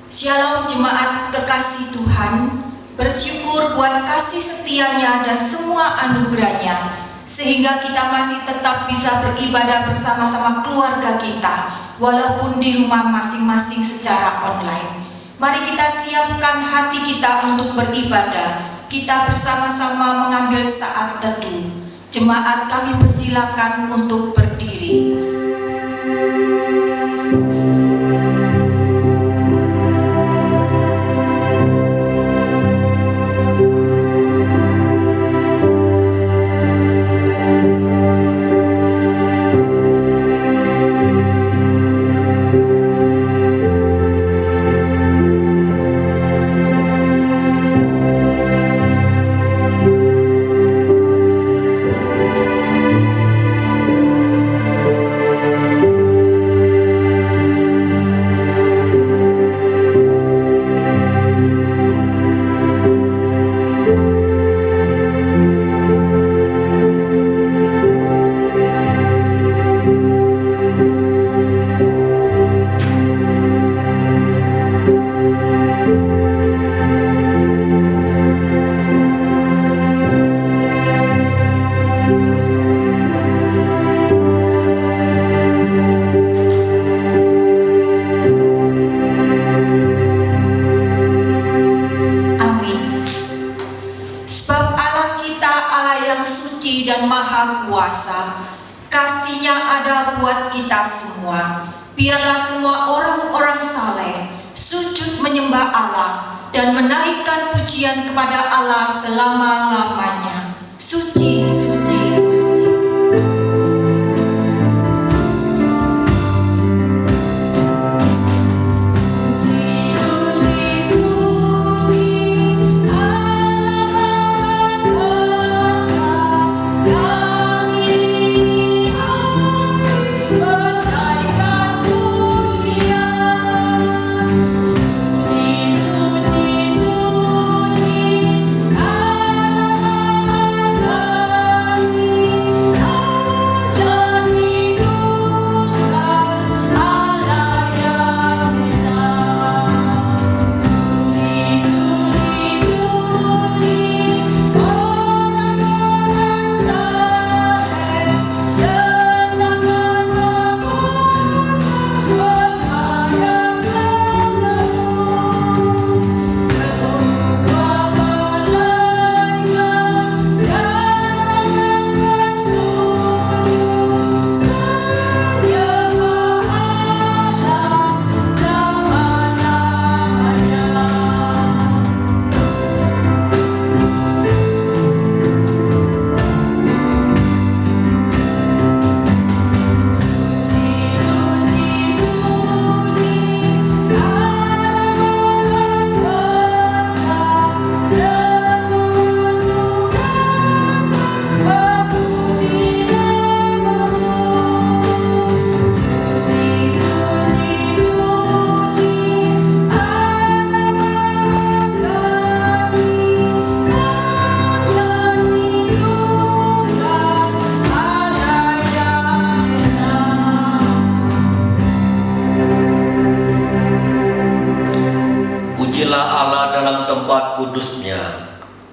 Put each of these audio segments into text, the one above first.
Shalom jemaat kekasih Tuhan, bersyukur buat kasih setianya dan semua anugerahnya, sehingga kita masih tetap bisa beribadah bersama-sama keluarga kita, walaupun di rumah masing-masing secara online. Mari kita siapkan hati kita untuk beribadah. Kita bersama-sama mengambil saat teduh. Jemaat, kami persilakan untuk berdiri. Biarlah semua orang-orang saleh sujud menyembah Allah dan menaikkan pujian kepada Allah selama-lamanya. Suci, suci, suci.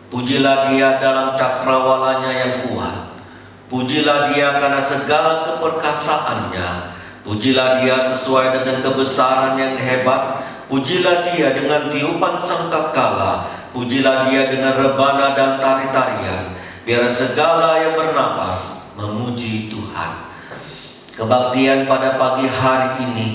Pujilah Dia dalam cakrawalanya yang kuat. Pujilah Dia karena segala keperkasaannya. Pujilah Dia sesuai dengan kebesaran yang hebat. Pujilah Dia dengan tiupan sangkakala. Pujilah Dia dengan rebana dan tari-tarian. Biar segala yang bernapas memuji Tuhan. Kebaktian pada pagi hari ini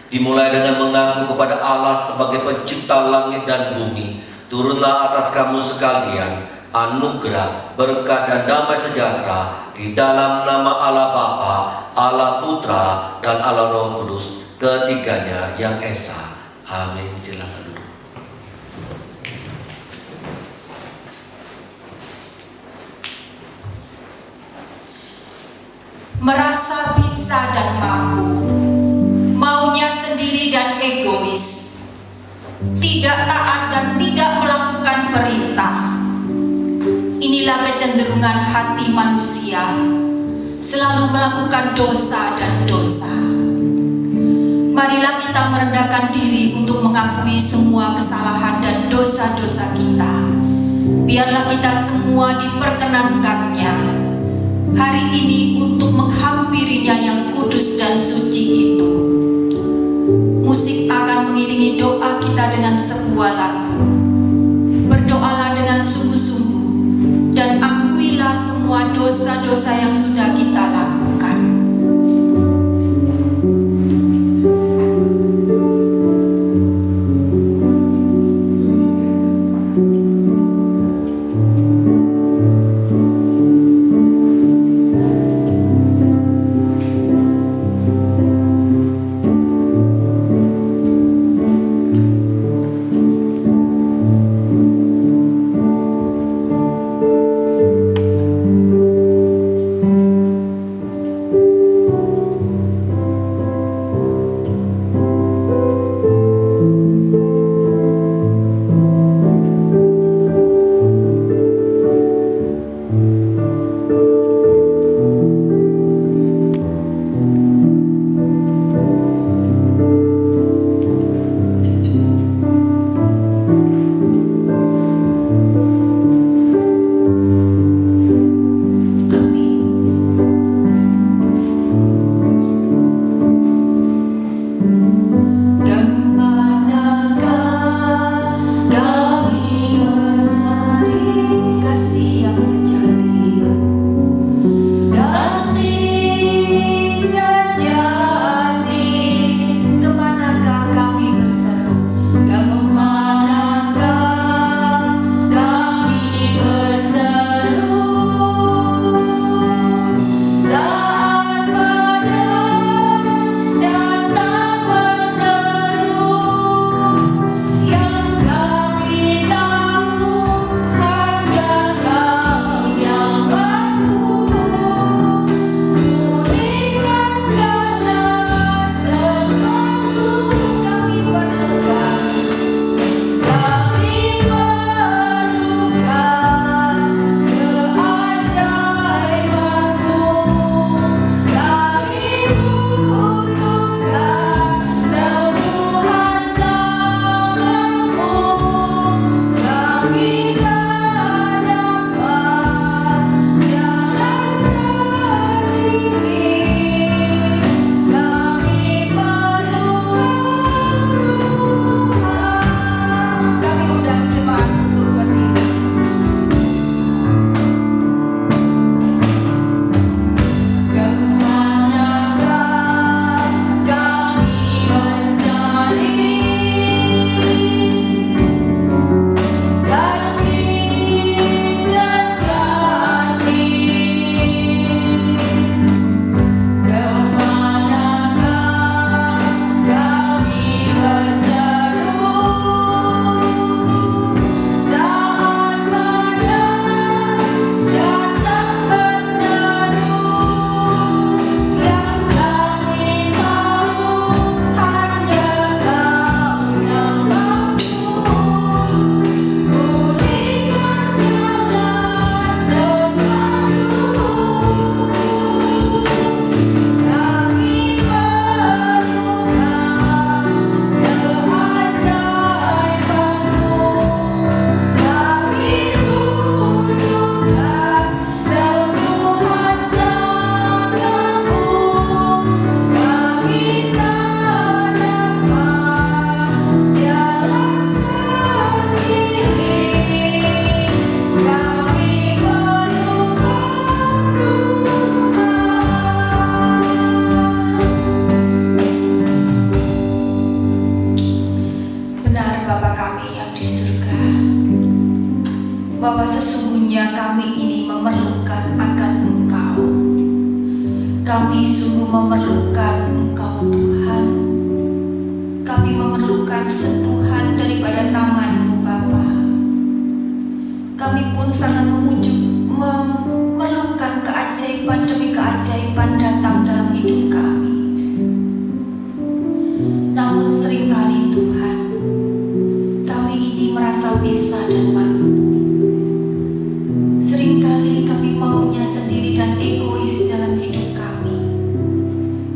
dimulai dengan mengaku kepada Allah sebagai pencipta langit dan bumi. Turunlah atas kamu sekalian anugerah, berkat dan damai sejahtera di dalam nama Allah Bapa, Allah Putra dan Allah Roh Kudus, ketiganya yang esa. Amin. Silakan duduk. Merasa bisa dan mampu, maunya sendiri dan egois, tidak taat dan tidak melakukan perintah. Inilah kecenderungan hati manusia, selalu melakukan dosa dan dosa. marilah kita merendahkan diri untuk mengakui semua kesalahan dan dosa-dosa kita. Biarlah kita semua diperkenankannya hari ini untuk menghampirinya yang kudus dan suci itu. Musik akan mengiringi doa kita dengan sebuah lagu. Berdoalah dengan sungguh-sungguh dan akuilah semua dosa-dosa yang sudah kita lakukan. bahwa sesungguhnya kami ini memerlukan akan Engkau. Kami sungguh memerlukan Engkau Tuhan. Kami memerlukan sentuhan daripada tangan-Mu Bapa. Kami pun sangat memerlukan keajaiban demi keajaiban datang dalam hidup kami. Namun seringkali Tuhan, kami ini merasa bisa dan mampu. Seringkali kami maunya sendiri dan egois dalam hidup kami.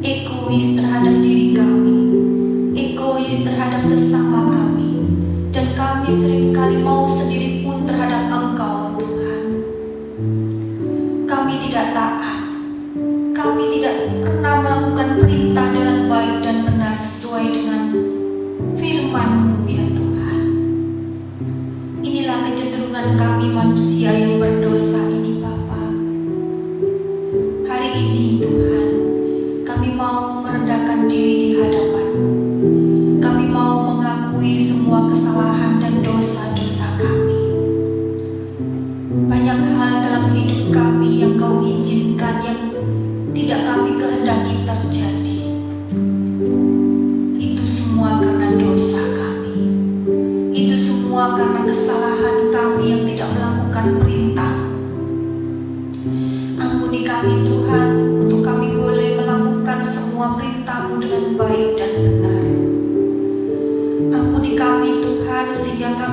Egois terhadap diri kami,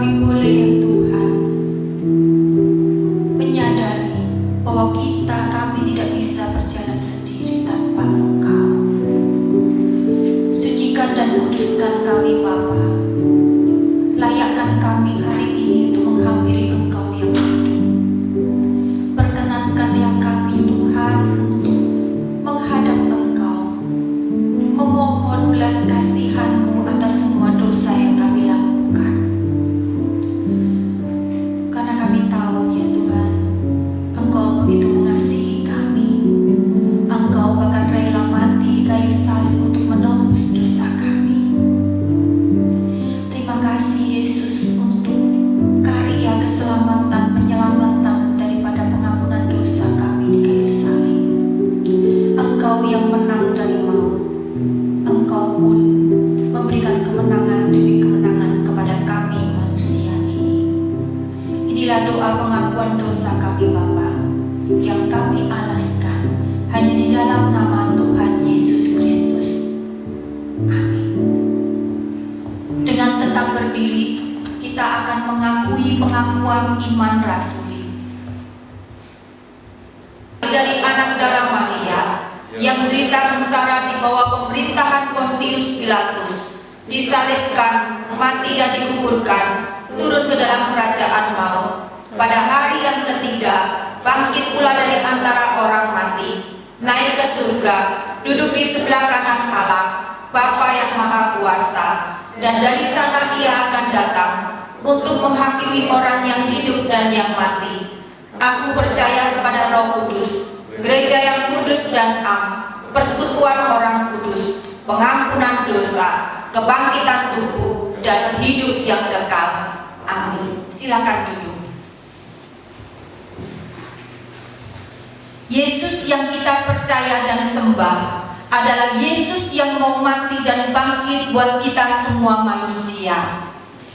kami boleh ya Tuhan menyadari bahwa kami tidak bisa berjalan sendiri tanpa Engkau. Sucikan dan kuduskan kami Bapa. Layakkan kami hari ini untuk menghampiri Engkau yang hidup. Perkenankanlah kami Tuhan untuk menghadap Engkau, memohon belas kasihan-Mu atas semua dosa yang kami lakukan. Karena kami tahu ya Tuhan, Engkau begitu mengasihi kami. Engkau bahkan rela mati di kayu salib untuk menembus dosa kami. Terima kasih Yesus untuk karya keselamatan, penyelamatan daripada pengampunan dosa kami di kayu salib. Engkau yang menang dari maut. Engkau pun memberikan kemenangan demi kemenangan kepada kami manusia ini. Inilah doa pengakuan dosa kami Bapa yang kami alaskan hanya di dalam nama Tuhan Yesus Kristus. Amin. Dengan tetap berdiri, kita akan mengakui pengakuan iman rasuli dari anak darah Maria yang menderita sengsara di bawah pemerintahan Pontius Pilatus, disalibkan, mati dan dikuburkan, turun ke dalam kerajaan maut. Pada hari yang ketiga, bangkit pula dari antara orang mati, naik ke surga, duduk di sebelah kanan Allah, Bapa yang Maha Kuasa, dan dari sana Ia akan datang untuk menghakimi orang yang hidup dan yang mati. Aku percaya kepada Roh Kudus, gereja yang kudus dan am, persekutuan orang kudus, pengampunan dosa, kebangkitan tubuh, dan hidup yang kekal. Amin. Silakan duduk. Yesus yang kita percaya dan sembah adalah Yesus yang mau mati dan bangkit buat kita semua manusia.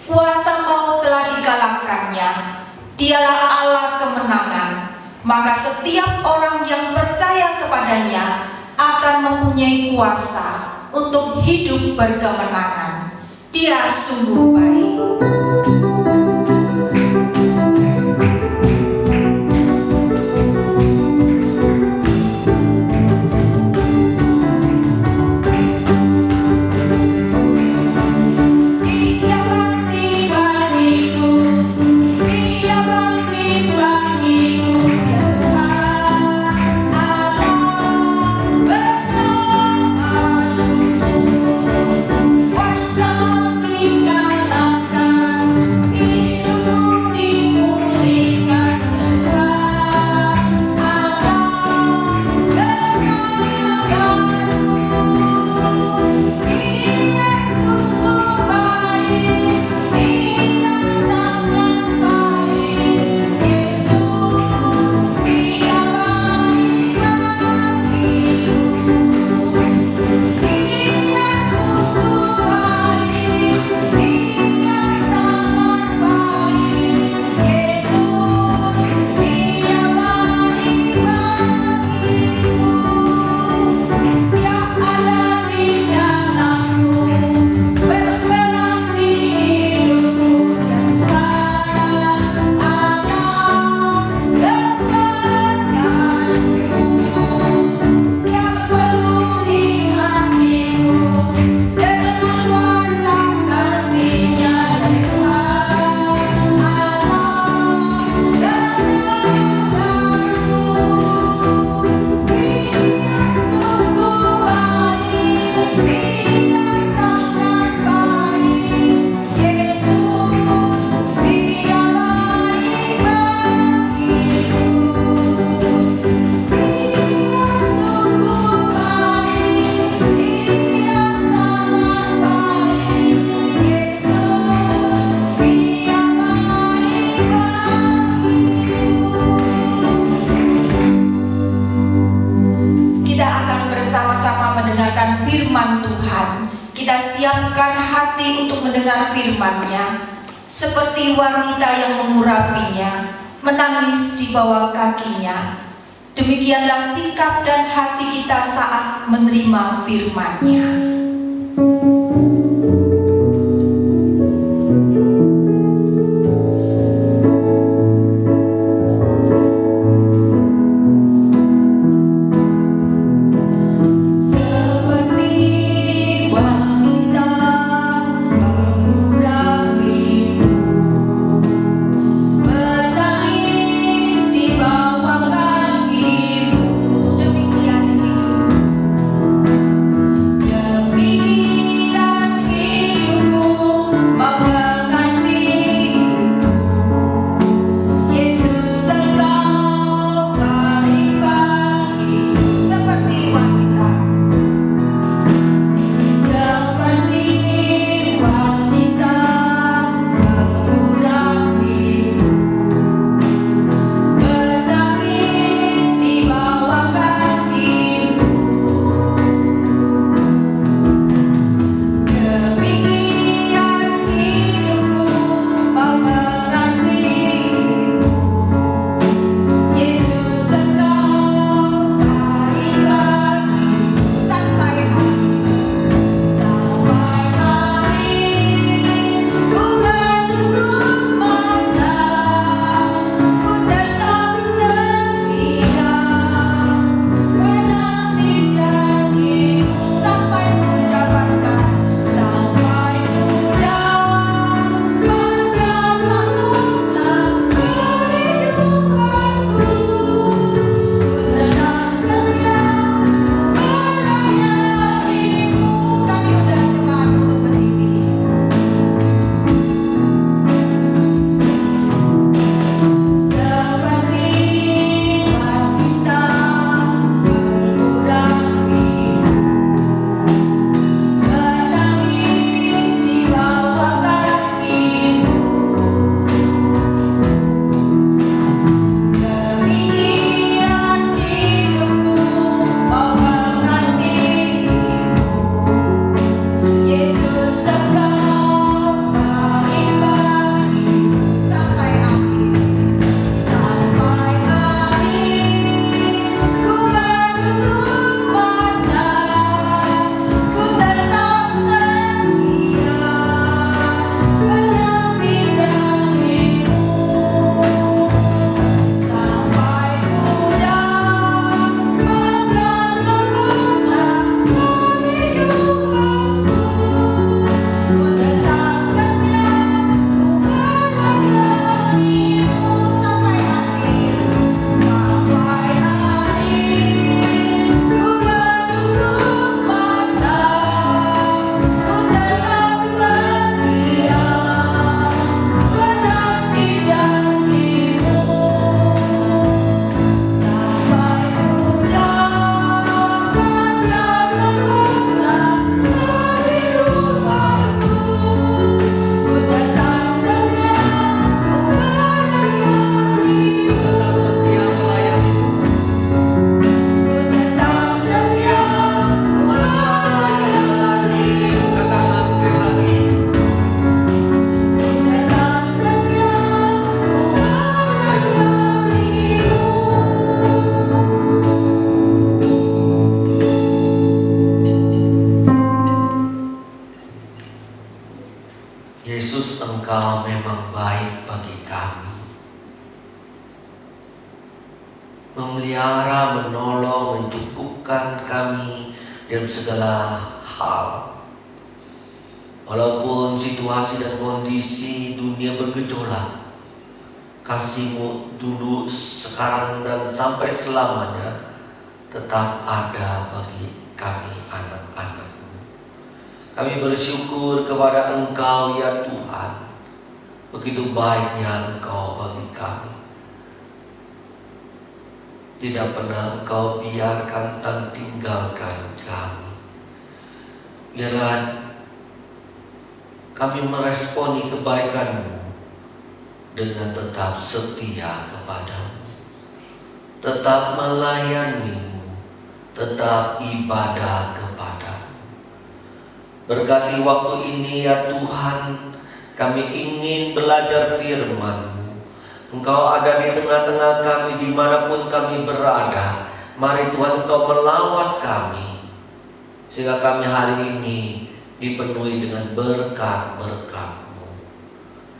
Kuasa maut telah dikalahkannya. Dialah Allah kemenangan. Maka setiap orang yang percaya kepadanya akan mempunyai kuasa untuk hidup berkemenangan. Dia sungguh baik. firman-Nya, seperti wanita yang mengurapinya, menangis di bawah kakinya. Demikianlah sikap dan hati kita saat menerima firman-Nya. Yesus, Engkau memang baik bagi kami, memelihara, menolong, mencukupkan kami dalam segala hal. Walaupun situasi dan kondisi dunia bergejolak, kasih-Mu dulu, sekarang, dan sampai selamanya tetap ada bagi kami anak-anak-Mu. Kami bersyukur kepada Engkau ya Tuhan, begitu baiknya Engkau bagi kami. Tidak pernah Engkau biarkan dan tinggalkan kami. Biarlah kami meresponi kebaikan-Mu dengan tetap setia kepada-Mu, tetap melayani-Mu, tetap ibadah kepada-Mu. Berkati waktu ini ya Tuhan, kami ingin belajar firman-Mu. Engkau ada di tengah-tengah kami dimanapun kami berada. Mari Tuhan, Engkau melawat kami, sehingga kami hari ini dipenuhi dengan berkat-berkat-Mu.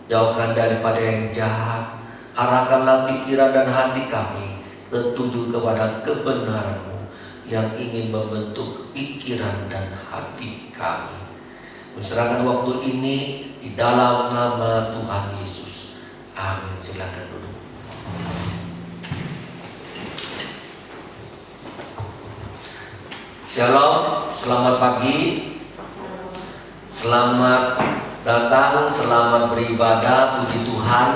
Jauhkan daripada yang jahat, arahkanlah pikiran dan hati kami tertuju kepada kebenaran-Mu yang ingin membentuk pikiran dan hati kami. Serahkan waktu ini di dalam nama Tuhan Yesus. Amin. Silakan duduk. Shalom, selamat pagi. Selamat datang, selamat beribadah, puji Tuhan.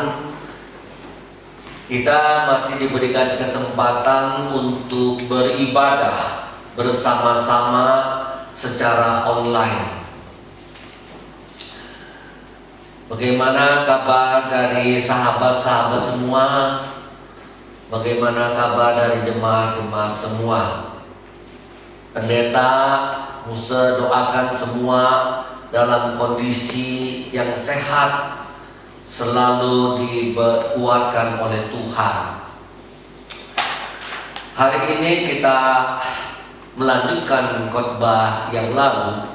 Kita masih diberikan kesempatan untuk beribadah bersama-sama secara online. Bagaimana kabar dari sahabat-sahabat semua? Bagaimana kabar dari jemaat-jemaat semua? Pendeta, Musa doakan semua dalam kondisi yang sehat, selalu dikuatkan oleh Tuhan. Hari ini kita melanjutkan khotbah yang lalu.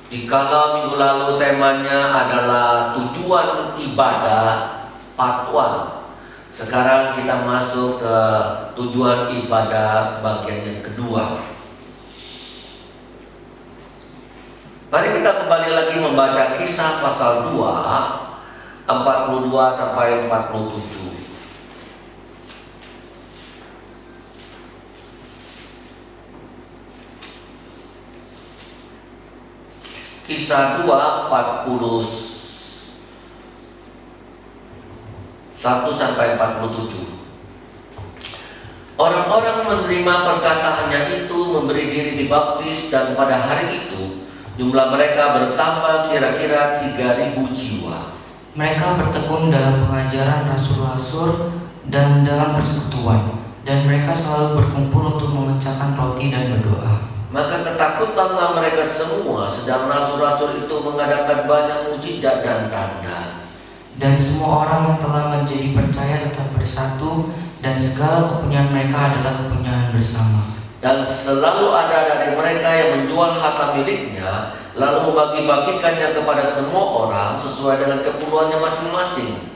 Jikalau minggu lalu temanya adalah tujuan ibadah part 1, sekarang kita masuk ke tujuan ibadah bagian yang kedua. Mari kita kembali lagi membaca Kisah pasal 2 42 sampai 47. Kisah 2 41 sampai 47. Orang-orang menerima perkataannya itu memberi diri dibaptis, dan pada hari itu jumlah mereka bertambah kira-kira 3.000 jiwa. Mereka bertekun dalam pengajaran rasul-rasul dan dalam persekutuan, dan mereka selalu berkumpul untuk memecahkan roti dan berdoa. Maka ketakutanlah mereka semua, sedang rasul-rasul itu mengadakan banyak mujizat dan tanda. Dan semua orang yang telah menjadi percaya tetap bersatu, dan segala kepunyaan mereka adalah kepunyaan bersama. Dan selalu ada dari mereka yang menjual harta miliknya, lalu membagi-bagikannya kepada semua orang sesuai dengan keperluannya masing-masing.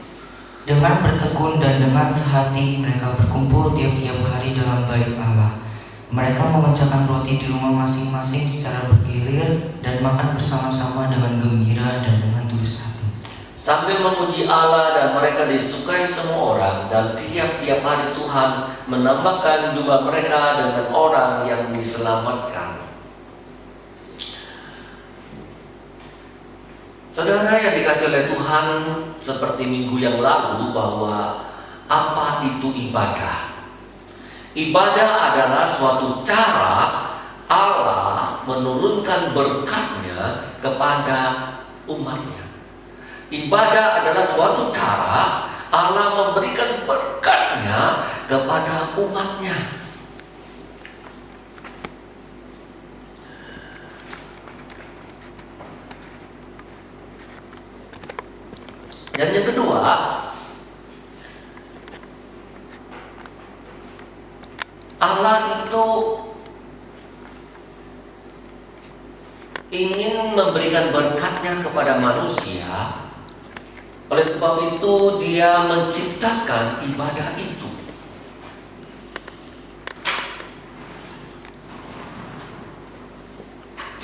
Dengan bertekun dan dengan sehati mereka berkumpul tiap-tiap hari dalam bait Allah. Mereka memecahkan roti di rumah masing-masing secara bergilir dan makan bersama-sama dengan gembira dan dengan tulus hati, sambil memuji Allah, dan mereka disukai semua orang, dan tiap-tiap hari Tuhan menambahkan jumlah mereka dengan orang yang diselamatkan. Saudara yang dikasih oleh Tuhan, seperti minggu yang lalu, bahwa apa itu ibadah? Ibadah adalah suatu cara Allah menurunkan berkat-Nya kepada umat-Nya. Ibadah adalah suatu cara Allah memberikan berkat-Nya kepada umat-Nya. Dan yang kedua, Allah itu ingin memberikan berkatnya kepada manusia. Oleh sebab itu Dia menciptakan ibadah itu.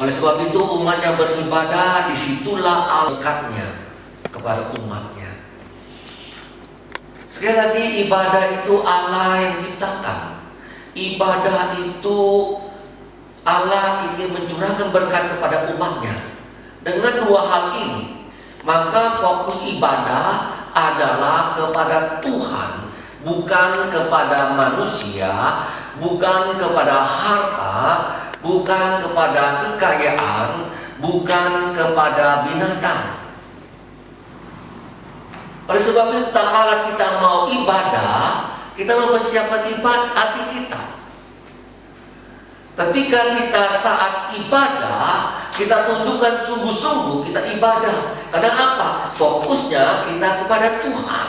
Oleh sebab itu umatnya beribadah, disitulah berkatnya kepada umatnya. Sekali lagi, ibadah itu Allah yang ciptakan. Ibadah itu Allah ingin mencurahkan berkat kepada umatnya. Dengan dua hal ini, maka fokus ibadah adalah kepada Tuhan, bukan kepada manusia, bukan kepada harta, bukan kepada kekayaan, bukan kepada binatang. Oleh sebab itu, tak kala kita mau ibadah, kita mempersiapkan ibadah hati kita. Ketika kita saat ibadah, kita tunjukkan sungguh-sungguh kita ibadah. Karena apa? Fokusnya kita kepada Tuhan.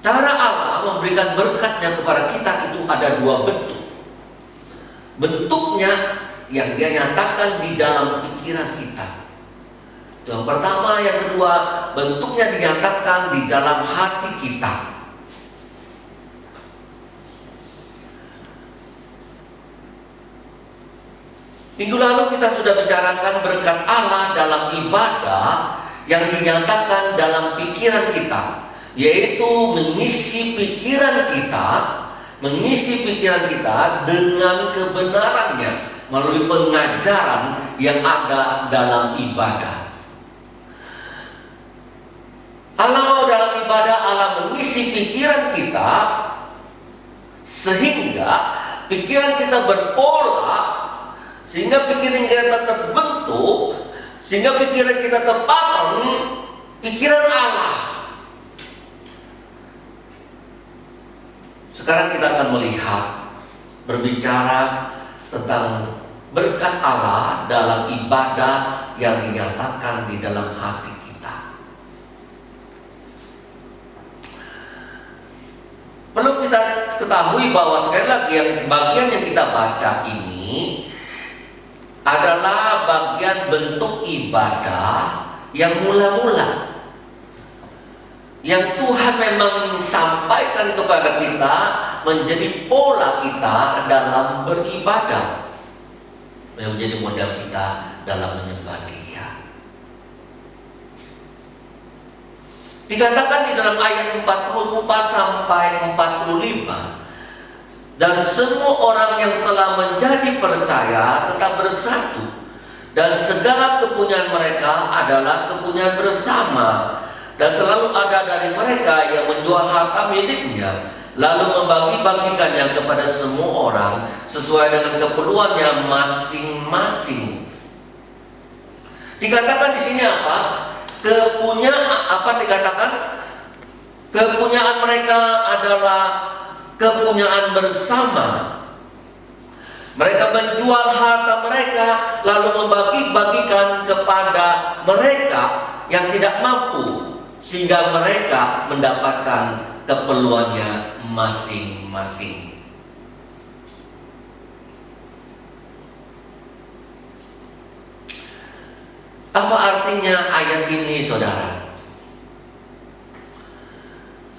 Cara Allah memberikan berkatnya kepada kita itu ada dua bentuk. Bentuknya yang Dia nyatakan di dalam pikiran kita. Yang pertama, yang kedua, bentuknya dinyatakan di dalam hati kita. Minggu lalu kita sudah bicarakan berkat Allah dalam ibadah yang dinyatakan dalam pikiran kita, yaitu mengisi pikiran kita dengan kebenarannya melalui pengajaran yang ada dalam ibadah. Allah mau dalam ibadah, Allah mengisi pikiran kita sehingga pikiran kita berpola, sehingga pikiran kita terbentuk, sehingga pikiran kita terpattern pikiran Allah. Sekarang kita akan melihat, berbicara tentang berkat Allah dalam ibadah yang dinyatakan di dalam hati kita. Perlu kita ketahui bahwa sekali lagi bagian yang kita baca ini adalah bagian bentuk ibadah yang mula-mula, yang Tuhan memang sampaikan kepada kita menjadi pola kita dalam beribadah, yang menjadi model kita dalam menyembah Dia. Dikatakan di dalam ayat 44 sampai 45, dan semua orang yang telah menjadi percaya tetap bersatu, dan segala kepunyaan mereka adalah kepunyaan bersama, dan selalu ada dari mereka yang menjual harta miliknya, lalu membagi-bagikannya kepada semua orang sesuai dengan keperluannya masing-masing. Dikatakan di sini apa? Kepunyaan mereka adalah kepunyaan bersama. Mereka menjual harta mereka lalu membagi-bagikan kepada mereka yang tidak mampu, sehingga mereka mendapatkan keperluannya masing-masing. Apa artinya ayat ini, saudara?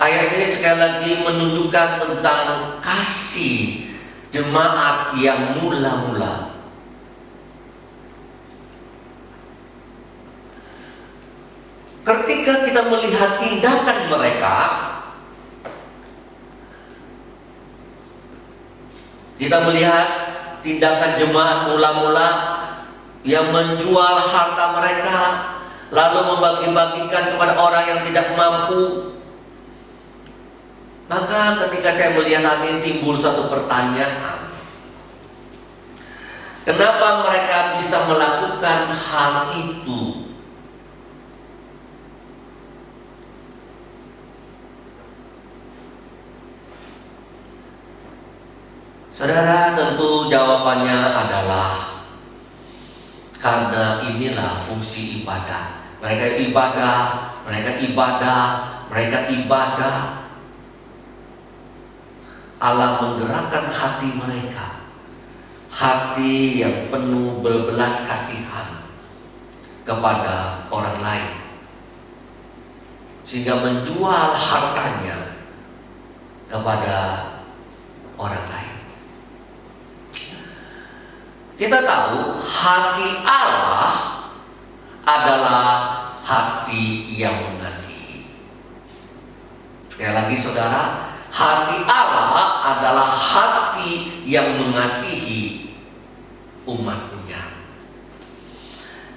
Ayat ini sekali lagi menunjukkan tentang kasih jemaat yang mula-mula. Ketika kita melihat tindakan mereka, kita melihat tindakan jemaat mula-mula yang menjual harta mereka lalu membagi-bagikan kepada orang yang tidak mampu. Maka ketika saya melihat ini timbul satu pertanyaan. Kenapa mereka bisa melakukan hal itu? Saudara, tentu jawabannya adalah karena inilah fungsi ibadah. Mereka ibadah. Allah menggerakkan hati mereka hati yang penuh berbelas kasihan kepada orang lain, sehingga menjual hartanya kepada orang lain. Kita tahu hati Allah adalah hati yang mengasihi. Sekali lagi saudara, hati Allah adalah hati yang mengasihi umatnya.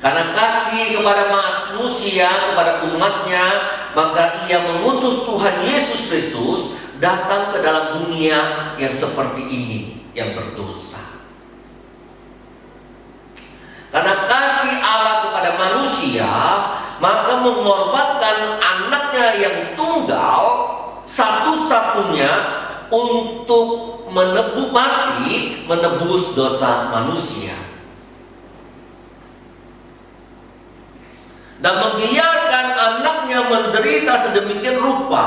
Karena kasih kepada manusia, kepada umatnya, maka ia mengutus Tuhan Yesus Kristus datang ke dalam dunia yang seperti ini, yang berdosa. Karena kasih Allah kepada manusia, maka mengorbankan anaknya yang tunggal satu-satunya untuk menebus dosa manusia, dan membiarkan anaknya menderita sedemikian rupa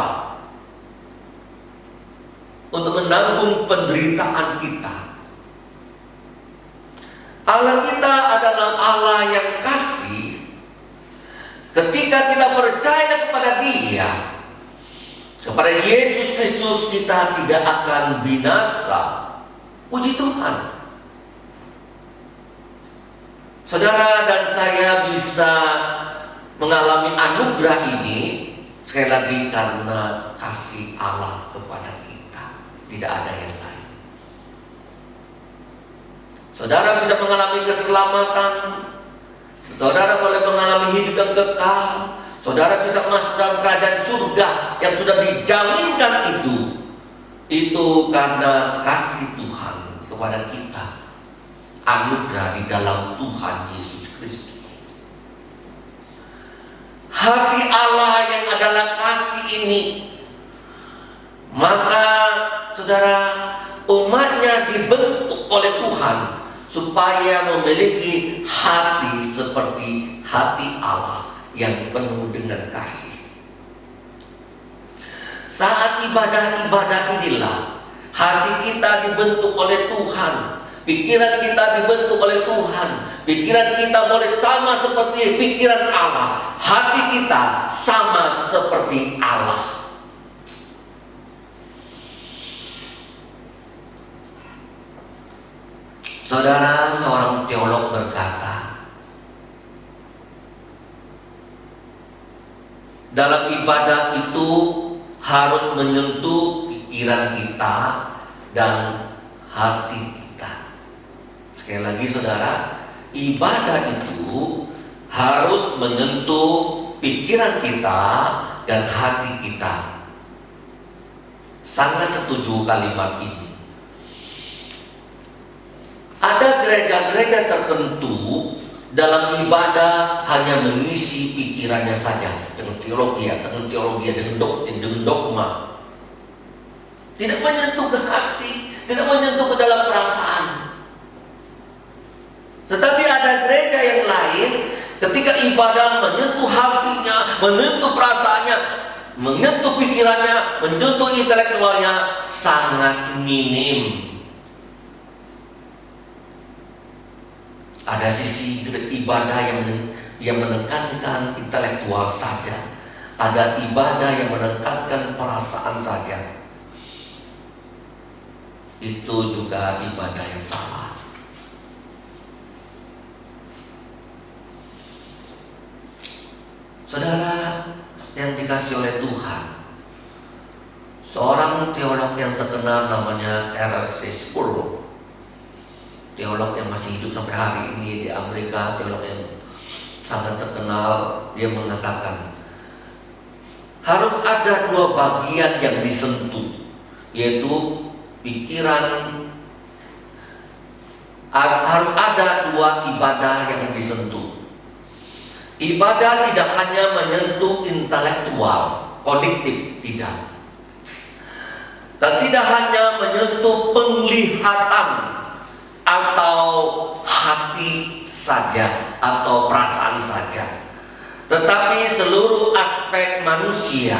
untuk menanggung penderitaan kita. Allah kita adalah Allah yang kasih. Ketika kita percaya kepada Dia, kepada Yesus Kristus, kita tidak akan binasa. Puji Tuhan. Saudara dan saya bisa mengalami anugerah ini sekali lagi karena kasih Allah kepada kita. Tidak ada yang lain. Saudara bisa mengalami keselamatan, saudara boleh mengalami hidup yang kekal, saudara bisa masuk dalam kerajaan surga yang sudah dijaminkan itu karena kasih Tuhan kepada kita, anugerah di dalam Tuhan Yesus Kristus. Hati Allah yang adalah kasih ini, maka saudara, umatnya dibentuk oleh Tuhan supaya memiliki hati seperti hati Allah yang penuh dengan kasih. Saat ibadah-ibadah inilah hati kita dibentuk oleh Tuhan, pikiran kita dibentuk oleh Tuhan, pikiran kita boleh sama seperti pikiran Allah, hati kita sama seperti Allah. Saudara, seorang teolog berkata, dalam ibadah itu harus menyentuh pikiran kita dan hati kita. Sekali lagi saudara, ibadah itu harus menyentuh pikiran kita dan hati kita. Sangat setuju kalimat ini. Ada gereja-gereja tertentu dalam ibadah hanya mengisi pikirannya saja dengan teologi, dengan doktrin, dengan dogma. Tidak menyentuh ke hati, tidak menyentuh ke dalam perasaan. Tetapi ada gereja yang lain, ketika ibadah menyentuh hatinya, menyentuh perasaannya, menyentuh pikirannya, menyentuh intelektualnya sangat minim. Ada sisi ibadah yang menekankan intelektual saja, ada ibadah yang menekankan perasaan saja. Itu juga ibadah yang salah. Saudara yang dikasih oleh Tuhan, seorang teolog yang terkenal namanya R.C. Sproul, teolog yang masih hidup sampai hari ini di Amerika, teolog yang sangat terkenal, dia mengatakan harus ada dua bagian yang disentuh, yaitu pikiran. Harus ada dua ibadah yang disentuh. Ibadah tidak hanya menyentuh intelektual, kognitif, tidak. Dan tidak hanya menyentuh penglihatan atau hati saja atau perasaan saja, tetapi seluruh aspek manusia.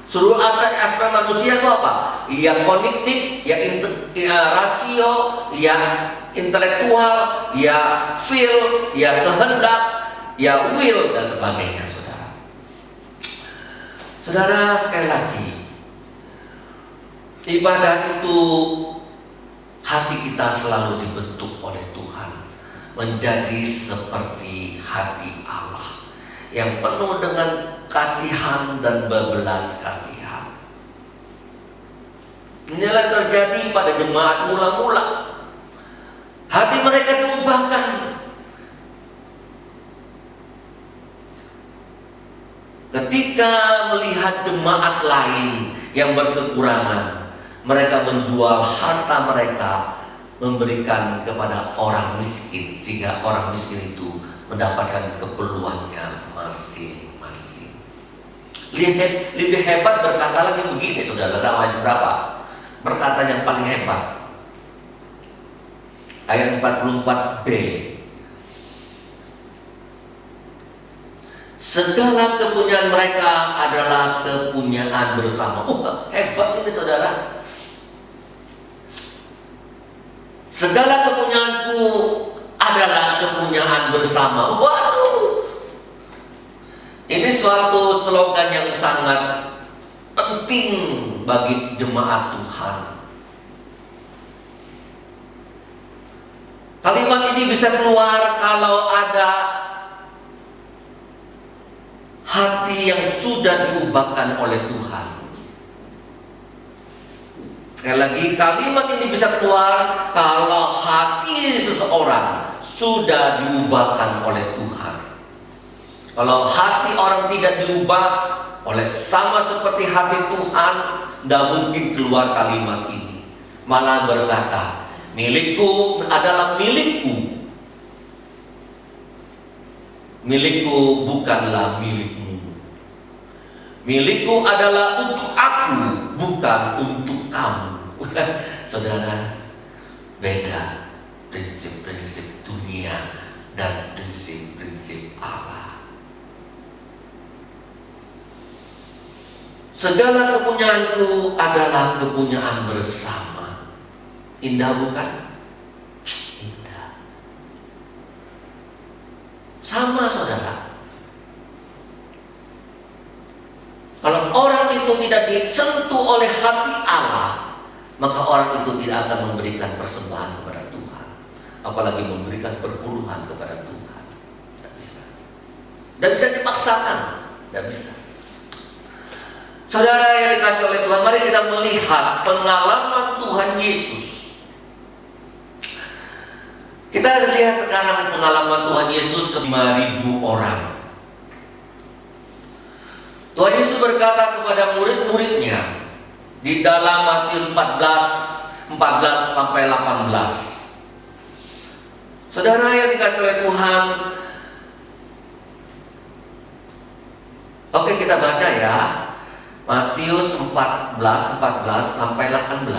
Seluruh aspek manusia itu apa? Yang kognitif, yang rasio, yang intelektual, ya feel, ya kehendak, ya will, dan sebagainya, saudara. Saudara, sekali lagi, ibadah itu hati kita selalu dibentuk oleh Tuhan menjadi seperti hati Allah yang penuh dengan kasihan dan bebelas kasihan. Inilah terjadi pada jemaat mula-mula. Hati mereka diubahkan. Ketika melihat jemaat lain yang berkekurangan, mereka menjual harta mereka, memberikan kepada orang miskin, sehingga orang miskin itu mendapatkan keperluannya masing-masing. Lebih hebat berkata lagi begini, saudara, dalam ayat berapa? Perkataan yang paling hebat, ayat 44b. Segala kepunyaan mereka adalah kepunyaan bersama. Hebat ini, saudara. Segala kepunyaanku adalah kepunyaan bersama. Waduh, ini suatu slogan yang sangat penting bagi jemaat Tuhan. Kalimat ini bisa keluar kalau ada hati yang sudah diubahkan oleh Tuhan. Sekali lagi, kalimat ini bisa keluar kalau hati seseorang sudah diubahkan oleh Tuhan. Kalau hati orang tidak diubah oleh sama seperti hati Tuhan, tidak mungkin keluar kalimat ini. Malah berkata, milikku adalah milikku, milikku bukanlah milikmu. Milikku adalah untuk aku, bukan untuk kamu. Saudara, beda prinsip-prinsip dunia dan prinsip-prinsip Allah. Segala kepunyaanku adalah kepunyaan bersama. Indah bukan? Indah. Sama, saudara. Kalau orang itu tidak disentuh oleh hati Allah, maka orang itu tidak akan memberikan persembahan kepada Tuhan, apalagi memberikan perpuluhan kepada Tuhan. Tidak bisa. Tidak bisa dipaksakan. Tidak bisa. Saudara yang dikasihi oleh Tuhan, mari kita melihat pengalaman Tuhan Yesus. Kita lihat sekarang pengalaman Tuhan Yesus ke 5.000 orang. Tuhan Yesus berkata kepada murid-muridnya di dalam Matius 14 sampai 18. Saudara yang dikasihi oleh Tuhan, oke, kita baca ya. Matius 14 sampai 18.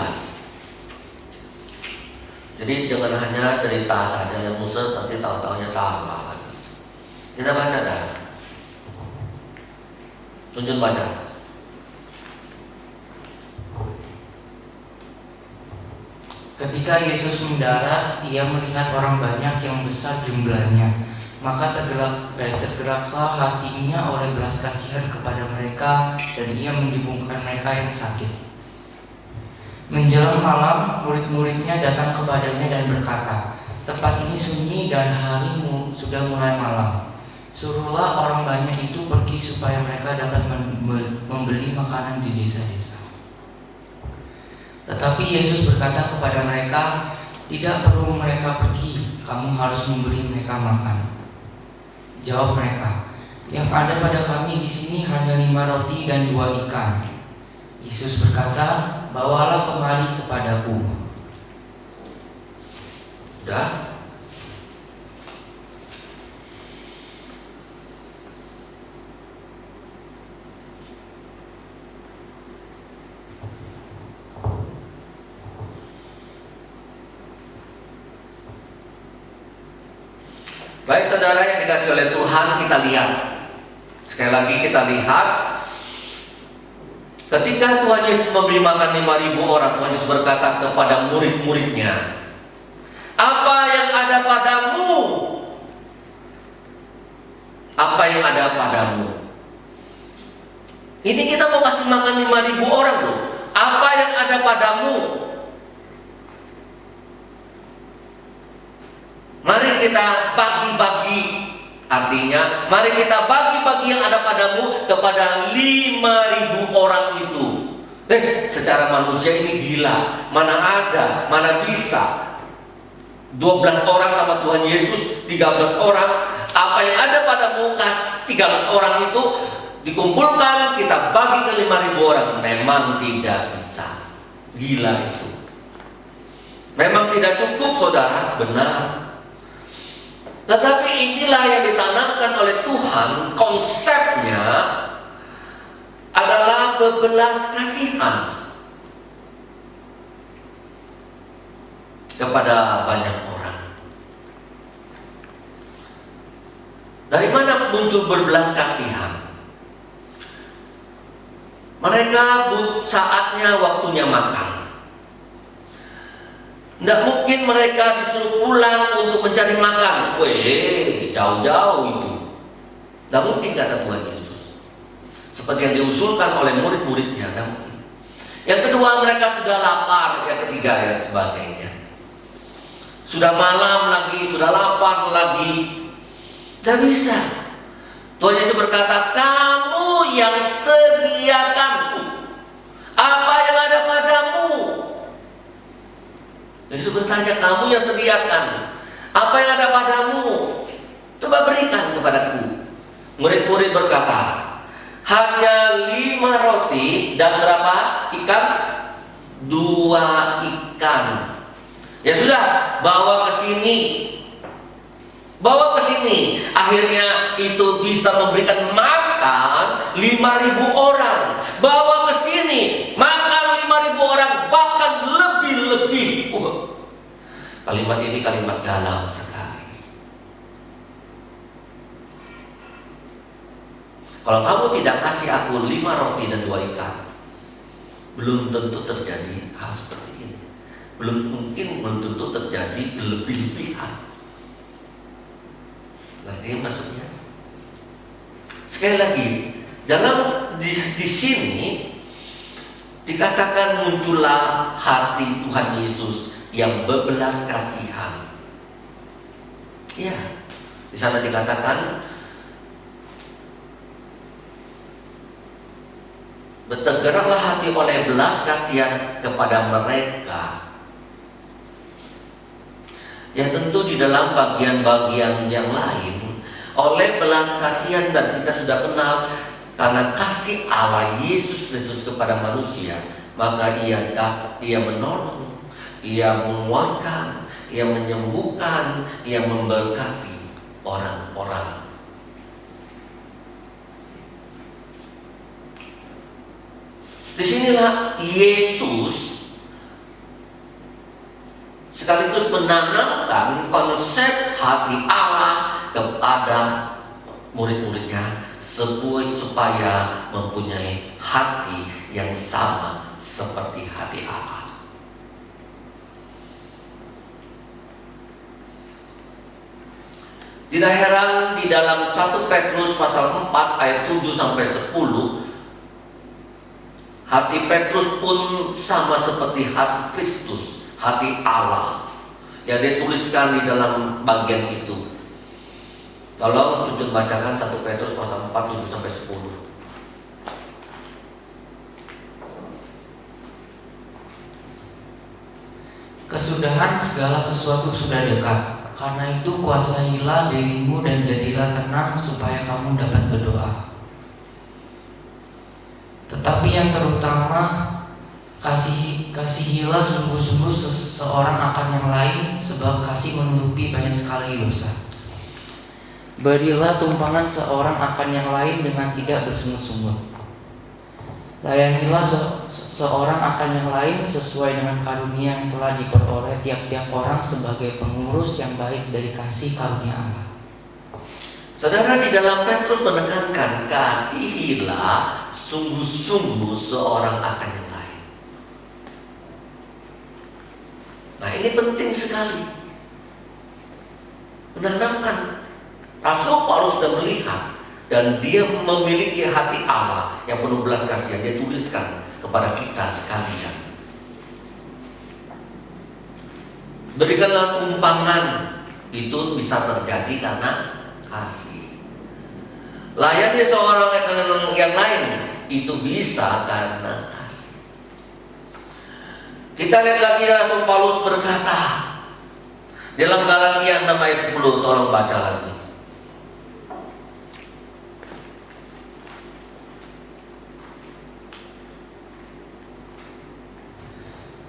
Jadi jangan hanya cerita saja yang Musa nanti tahu-tahunya salah. Kita baca dah. Tunjun baca. Ketika Yesus mendarat, ia melihat orang banyak yang besar jumlahnya. Maka tergeraklah hatinya oleh belas kasihan kepada mereka, dan ia menyembuhkan mereka yang sakit. Menjelang malam, murid-muridnya datang kepadanya dan berkata, "Tempat ini sunyi dan hari sudah mulai malam. Suruhlah orang banyak itu pergi supaya mereka dapat membeli makanan di desa-desa." Tetapi Yesus berkata kepada mereka, "Tidak perlu mereka pergi, kamu harus memberi mereka makan." Jawab mereka, "Yang ada pada kami di sini hanya 5 roti dan 2 ikan." Yesus berkata, "Bawalah kemari kepadaku." Sudah? Baik, saudara yang dikasihi oleh Tuhan, kita lihat. Sekali lagi kita lihat. Ketika Tuhan Yesus memberi makan 5.000 orang, Tuhan Yesus berkata kepada murid-muridnya, "Apa ada padamu? Apa yang ada padamu? Ini kita mau kasih makan 5.000 orang loh. Apa yang ada padamu? Mari kita bagi-bagi. Artinya, mari kita bagi-bagi yang ada padamu kepada 5.000 orang itu. Secara manusia ini gila. Mana ada, mana bisa. 12 orang sama Tuhan Yesus, 13 orang. Apa yang ada padamu, 13 orang itu dikumpulkan, kita bagi ke 5.000 orang. Memang tidak bisa. Gila itu. Memang tidak cukup, saudara. Benar. Tetapi inilah yang ditanamkan oleh Tuhan. Konsepnya adalah bebelas kasihan kepada banyak orang. Dari mana muncul berbelas kasihan? Mereka saatnya, waktunya makan. Tidak mungkin mereka disuruh pulang untuk mencari makan. Jauh-jauh itu. Tidak mungkin, kata Tuhan Yesus. Seperti yang diusulkan oleh murid-muridnya. Tidak mungkin. Yang kedua, mereka sudah lapar. Yang ketiga, dan sebagainya. Sudah malam lagi, sudah lapar lagi. Tidak bisa. Tuhan Yesus berkata, kamu yang sediakan apa yang ada padamu. Yesus bertanya, kamu yang sediakan apa yang ada padamu, coba berikan kepadaku. Murid-murid berkata, hanya 5 roti dan berapa ikan? 2 ikan. Ya sudah, bawa ke sini. Bawa ke sini. Akhirnya itu bisa memberikan makan 5.000 orang. Bawa ke sini, makan 5.000 orang, bahkan lebih-lebih. Kalimat ini kalimat dalam sekali. Kalau kamu tidak kasih aku 5 roti dan 2 ikan, belum tentu terjadi hal seperti ini. Belum tentu terjadi lebih-lebihan. Ngerti maksudnya? Sekali lagi, dalam di sini dikatakan muncullah hati Tuhan Yesus yang bebelas kasihan. Ya, di sana dikatakan bergeraklah hati oleh belas kasihan kepada mereka. Ya tentu di dalam bagian-bagian yang lain oleh belas kasihan, dan kita sudah kenal karena kasih Allah Yesus Kristus kepada manusia, maka ia menolong, ia menguatkan, ia menyembuhkan, ia memberkati orang-orang. Disinilah Yesus sekaligus menanamkan konsep hati Allah kepada murid-muridnya supaya mempunyai hati yang sama seperti hati Allah. Tidak heran di dalam 1 Petrus pasal 4 ayat 7 sampai 10, hati Petrus pun sama seperti hati Kristus, hati Allah yang dituliskan di dalam bagian itu. Tolong tunjuk bacakan 1 Petrus pasal 4 7 sampai 10. Kesudahan segala sesuatu sudah dekat. Karena itu kuasailah dirimu dan jadilah tenang supaya kamu dapat berdoa. Tetapi yang terutama, kasihilah sungguh-sungguh seorang akan yang lain, sebab kasih menutupi banyak sekali dosa. Berilah tumpangan seorang akan yang lain dengan tidak bersungut-sungut. Layanilah seorang akan yang lain sesuai dengan karunia yang telah diperoleh tiap-tiap orang sebagai pengurus yang baik dari kasih karunia Allah. Saudara, di dalam Petrus menekankan kasihilah sungguh-sungguh seorang akan yang lain. Nah, ini penting sekali. menanamkan. Rasul Paulus sudah melihat dan dia memiliki hati Allah yang penuh belas kasihan. Dia tuliskan kepada kita sekalian. Berikanlah tumpangan, itu bisa terjadi karena kasih. Layani seorang yang lain, itu bisa karena kasih. Kita lihat lagi Rasul Paulus berkata dalam Galatia 6 ayat 10, tolong baca lagi.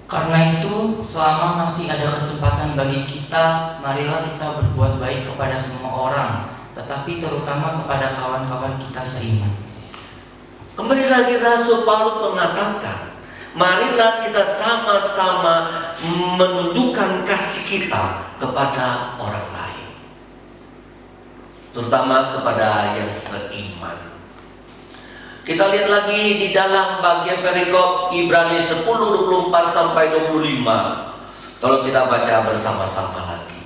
Karena itu, selama masih ada kesempatan bagi kita, marilah kita berbuat baik kepada semua orang, tetapi terutama kepada kawan-kawan kita seiman. Kembali lagi Rasul Paulus mengatakan, marilah kita sama-sama menunjukkan kasih kita kepada orang lain, terutama kepada yang seiman. Kita lihat lagi di dalam bagian perikop Ibrani 10, 24 sampai 25. Tolong kita baca bersama-sama lagi.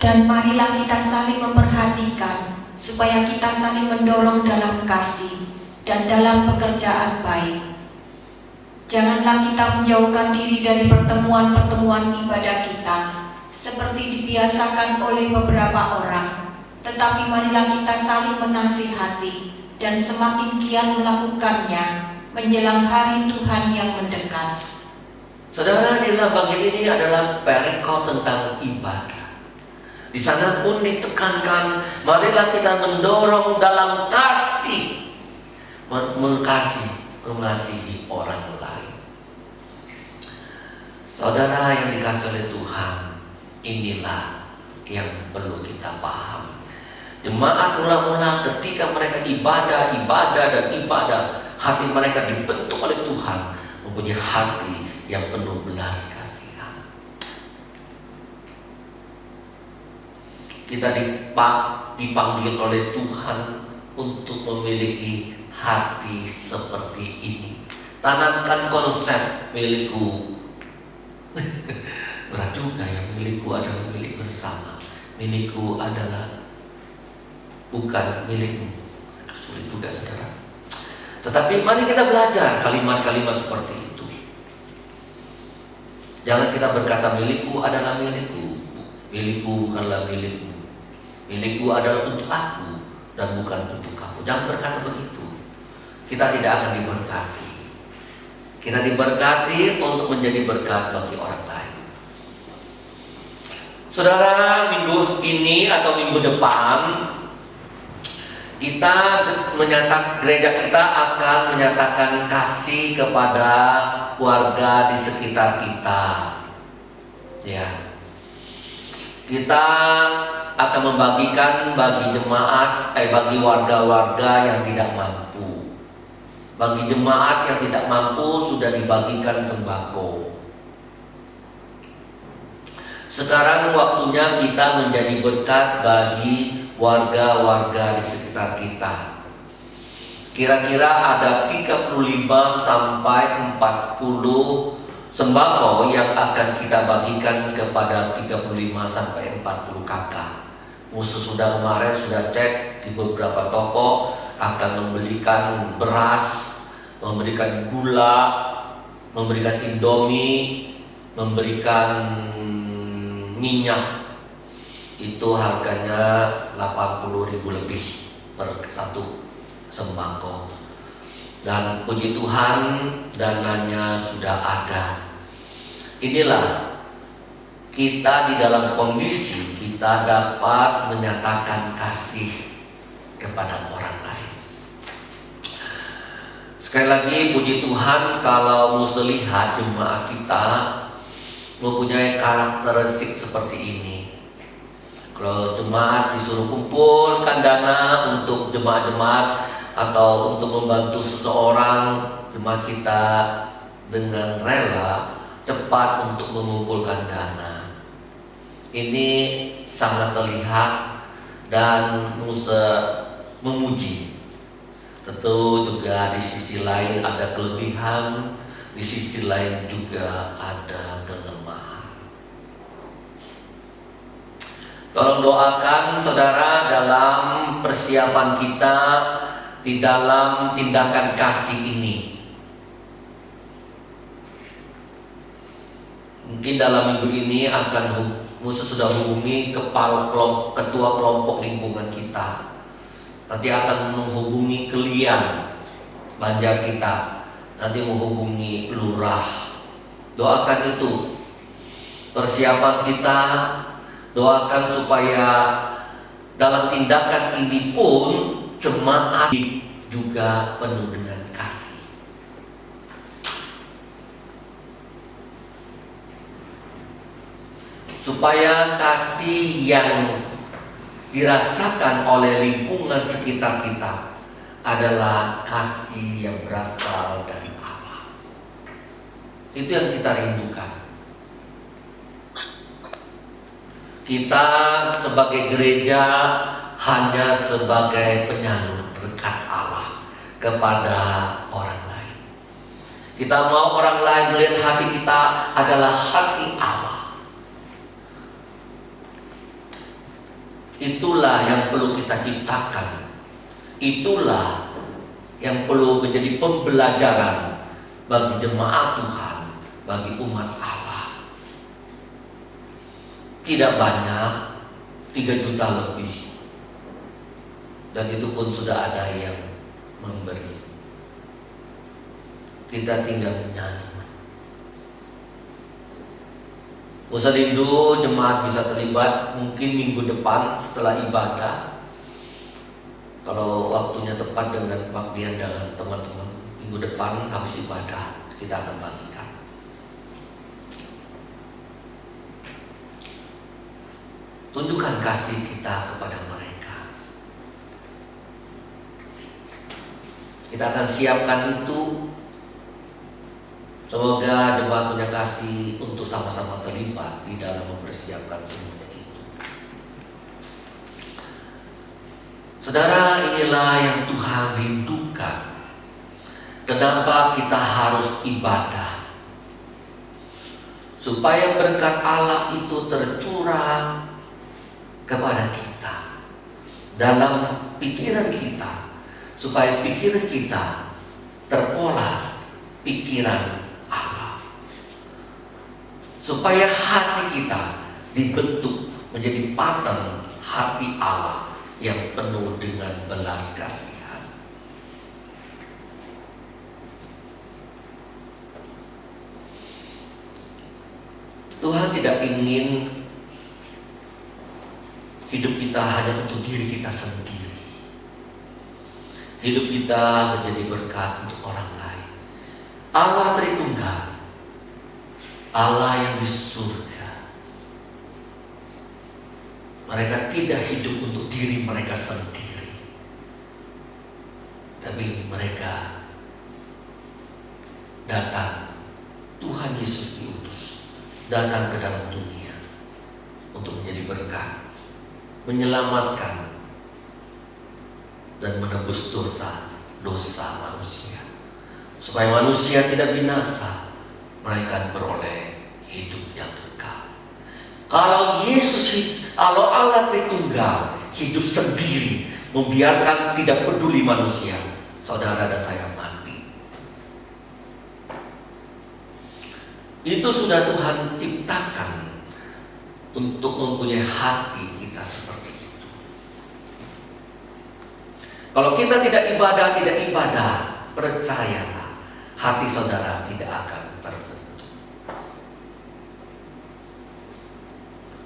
Dan marilah kita saling memperhatikan, supaya kita saling mendorong dalam kasih dan dalam pekerjaan baik. Janganlah kita menjauhkan diri dari pertemuan-pertemuan ibadah kita, seperti dibiasakan oleh beberapa orang. Tetapi marilah kita saling menasihati dan semakin giat melakukannya menjelang hari Tuhan yang mendekat. Saudara, di dalam bagian ini adalah perikop tentang ibadah. Di sana pun ditekankan, marilah kita mendorong dalam kasih, mengasihi orang lain. Saudara yang dikasihi oleh Tuhan, inilah yang perlu kita paham. Jemaat mula-mula ketika mereka ibadah, hati mereka dibentuk oleh Tuhan, mempunyai hati yang penuh belas kasihan. Kita dipanggil oleh Tuhan untuk memiliki hati seperti ini. Tanamkan konsep milikku. Berat juga ya, milikku adalah milik bersama. Milikku adalah bukan milikmu. Sulit juga saudara. Tetapi mari kita belajar kalimat-kalimat seperti itu. Jangan kita berkata milikku adalah milikku. Milikku bukanlah milikmu. Milikku adalah untuk aku dan bukan untuk kamu. Jangan berkata begitu. Kita tidak akan diberkati. Kita diberkati untuk menjadi berkat bagi orang lain. Saudara, minggu ini atau minggu depan kita gereja kita akan menyatakan kasih kepada warga di sekitar kita. Ya. Kita akan membagikan bagi jemaat, bagi warga-warga yang tidak mampu. Bagi jemaat yang tidak mampu sudah dibagikan sembako. Sekarang waktunya kita menjadi berkat bagi warga-warga di sekitar kita. Kira-kira ada 35 sampai 40 sembako yang akan kita bagikan kepada 35 sampai 40 kakak. Musuh sudah kemarin sudah cek di beberapa toko, akan memberikan beras, memberikan gula, memberikan indomie, memberikan minyak. Itu harganya 80.000 lebih per satu sembako. Dan puji Tuhan, dananya sudah ada. Inilah kita di dalam kondisi kita dapat menyatakan kasih kepada orang lain. Sekali lagi puji Tuhan, kalau Musa lihat jemaat kita mempunyai karakteristik seperti ini. Kalau jemaat disuruh kumpulkan dana untuk jemaat-jemaat atau untuk membantu seseorang, jemaat kita dengan rela cepat untuk mengumpulkan dana. Ini sangat terlihat dan Musa memuji Tentu juga di sisi lain ada kelebihan, di sisi lain juga ada kelemahan. Tolong doakan saudara dalam persiapan kita di dalam tindakan kasih ini. Mungkin dalam minggu ini Musa sudah hubungi ketua kelompok lingkungan kita. Nanti akan menghubungi klien Banjar kita, nanti menghubungi lurah. Doakan itu persiapan kita, doakan supaya dalam tindakan ini pun jemaat juga penuh dengan kasih. Supaya kasih yang dirasakan oleh lingkungan sekitar kita adalah kasih yang berasal dari Allah. Itu yang kita rindukan. Kita sebagai gereja hanya sebagai penyalur berkat Allah kepada orang lain. Kita mau orang lain melihat hati kita adalah hati Allah. Itulah yang perlu kita ciptakan. Itulah yang perlu menjadi pembelajaran bagi jemaat Tuhan, bagi umat Allah. Tidak banyak, 3 juta lebih. Dan itu pun sudah ada yang memberi. Kita tinggal menyanyi. Musa rindu jemaat bisa terlibat mungkin minggu depan setelah ibadah. Kalau waktunya tepat dengan baktian dengan teman-teman, minggu depan habis ibadah kita akan bagikan. Tunjukkan kasih kita kepada mereka. Kita akan siapkan itu. Semoga jemaat punya kasih untuk sama-sama terlibat di dalam mempersiapkan semuanya itu. Saudara, inilah yang Tuhan rindukan. Kenapa kita harus ibadah? Supaya berkat Allah itu tercurah kepada kita dalam pikiran kita, supaya pikiran kita terpola pikiran Allah, supaya hati kita dibentuk menjadi pattern hati Allah yang penuh dengan belas kasihan. Tuhan tidak ingin hidup kita hanya untuk diri kita sendiri. Hidup kita menjadi berkat untuk orang lain. Allah Tritunggal, Allah yang di surga. Mereka tidak hidup untuk diri mereka sendiri, tapi mereka datang. Tuhan Yesus diutus datang ke dalam dunia untuk menjadi berkat, menyelamatkan dan menebus dosa manusia, supaya manusia tidak binasa, melainkan beroleh hidup yang kekal. Kalau Allah Tritunggal hidup sendiri, membiarkan tidak peduli manusia, saudara dan saya mati. Itu sudah Tuhan ciptakan untuk mempunyai hati kita seperti itu. Kalau kita tidak ibadah, percayalah, hati saudara tidak akan terbentuk.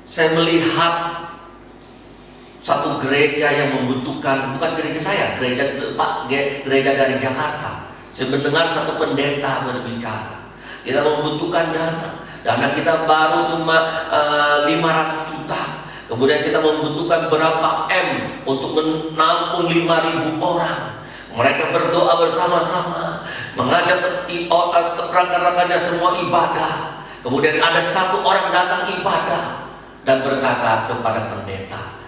Saya melihat satu gereja yang membutuhkan, bukan gereja saya, gereja dari Jakarta. Saya mendengar satu pendeta berbicara, kita membutuhkan dana kita baru cuma 500 juta. Kemudian kita membutuhkan berapa M untuk menampung 5.000 orang. Mereka berdoa bersama-sama, mengajak rekan-rekannya semua ibadah. Kemudian ada satu orang datang ibadah dan berkata kepada pendeta,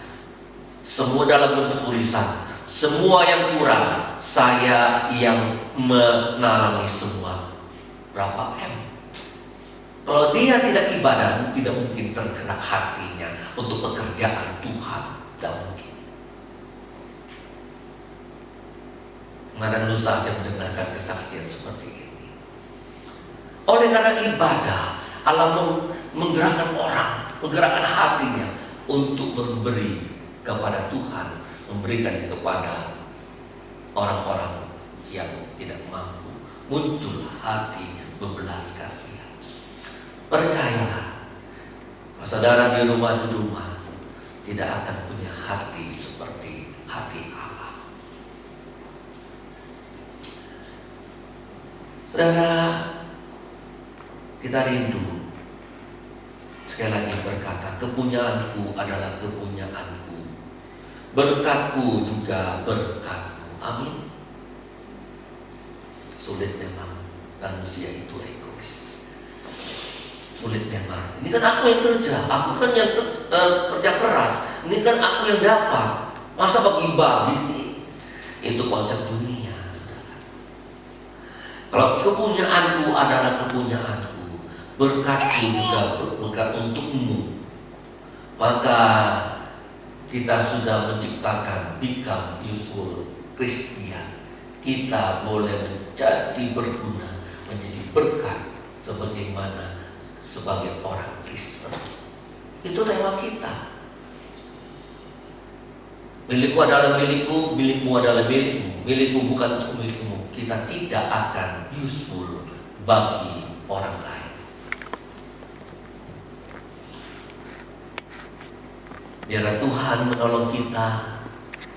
semua dalam bentuk tulisan, semua yang kurang, saya yang menalangi semua. Berapa M? Kalau dia tidak ibadah, tidak mungkin tergerak hatinya untuk pekerjaan Tuhan. Tidak mungkin. Kemarin lusa saya mendengarkan kesaksian seperti ini. Oleh karena ibadah, Allah menggerakkan orang, menggerakkan hatinya untuk memberi kepada Tuhan, memberikan kepada orang-orang yang tidak mampu. Muncul hati bebelas kasihan. Percayalah, saudara di rumah tidak akan punya hati seperti hati Allah. Saudara, kita rindu. Sekali lagi berkata, kepunyaanku adalah kepunyaanku, berkatku juga berkatku. Amin. Sulit memang, manusia itu egois. Sulit memang. Ini kan aku yang kerja, aku kan yang kerja keras. Ini kan aku yang dapat. Masa bagi-bagi sih? Itu konsep dunia. Kalau kepunyaanku adalah kepunyaanku, berkatku juga berkat untukmu, maka kita sudah menciptakan become useful Christian. Kita boleh menjadi berguna, menjadi berkat sebagaimana sebagai orang Kristen. Itu tema kita. Milikku adalah milikku, milikmu adalah milikmu. Milikku bukan untuk milikmu. Kita tidak akan useful bagi orang lain. Biarlah Tuhan menolong kita,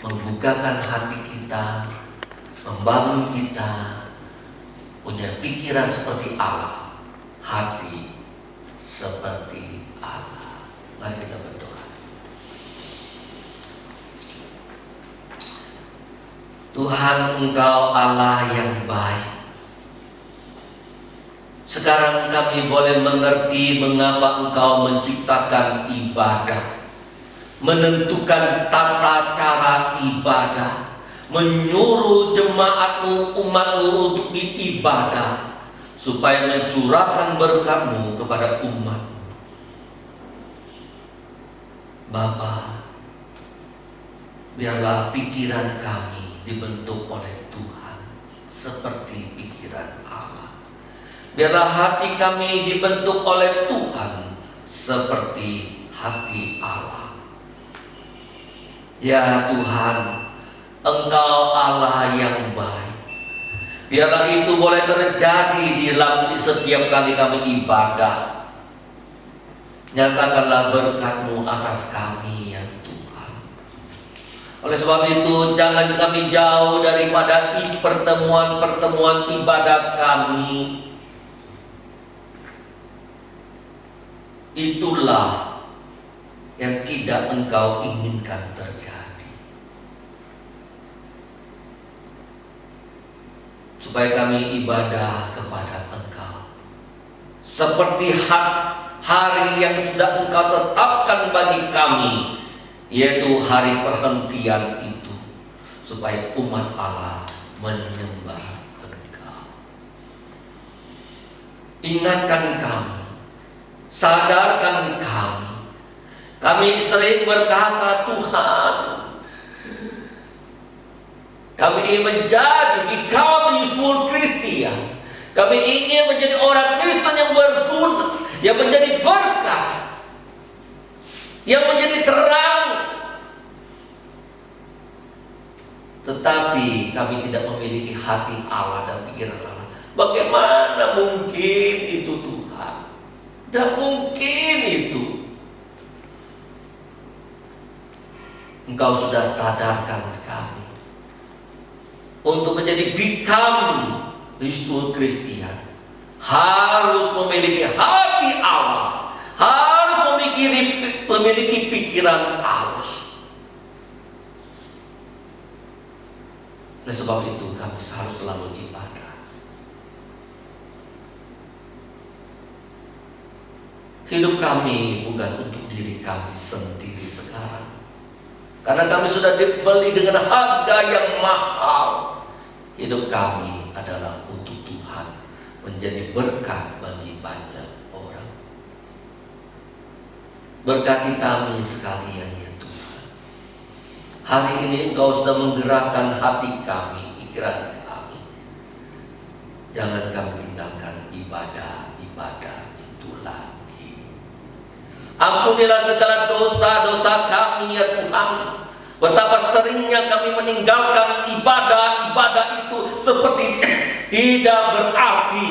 membukakan hati kita, membangun kita, punya pikiran seperti Allah, hati seperti Allah. Mari kita berdoa. Tuhan, Engkau Allah yang baik. Sekarang kami boleh mengerti mengapa Engkau menciptakan ibadah, menentukan tata cara ibadah, menyuruh jemaatmu, umatmu untuk beribadah, supaya mencurahkan berkat-Mu kepada umat-Mu. Bapa, biarlah pikiran kami dibentuk oleh Tuhan seperti pikiran Allah. Biarlah hati kami dibentuk oleh Tuhan seperti hati Allah. Ya Tuhan, Engkau Allah yang baik. Biarlah itu boleh terjadi di dalam setiap kali kami ibadah. Nyatakanlah berkat-Mu atas kami ya Tuhan. Oleh sebab itu, jangan kami jauh daripada pertemuan-pertemuan ibadah kami. Itulah yang tidak Engkau inginkan terjadi. Supaya kami ibadah kepada Engkau seperti hari yang sudah Engkau tetapkan bagi kami, yaitu hari perhentian itu, supaya umat Allah menyembah Engkau. Ingatkan kami, sadarkan kami. Kami sering berkata, Tuhan, kami ingin menjadi become useful Christian. Kami ingin menjadi orang Kristen yang berguna, yang menjadi berkat, yang menjadi terang. Tetapi kami tidak memiliki hati Allah dan pikiran Allah. Bagaimana mungkin itu Tuhan? Tidak mungkin itu. Engkau sudah sadarkan kami untuk menjadi become useful Christian, harus memiliki hati Allah, harus memiliki pikiran Allah. Oleh sebab itu kami harus selalu ibadah. Hidup kami bukan untuk diri kami sendiri sekarang, Karena kami sudah dibeli dengan harga yang mahal. Hidup kami adalah untuk Tuhan, menjadi berkat bagi banyak orang. Berkati kami sekalian ya Tuhan. Hari ini Engkau sudah menggerakkan hati kami, pikiran kami. Jangan kami tinggalkan ibadah-ibadah itu lagi. Ampunilah segala dosa-dosa kami ya Tuhan. Betapa seringnya kami meninggalkan ibadah-ibadah itu seperti tidak berarti.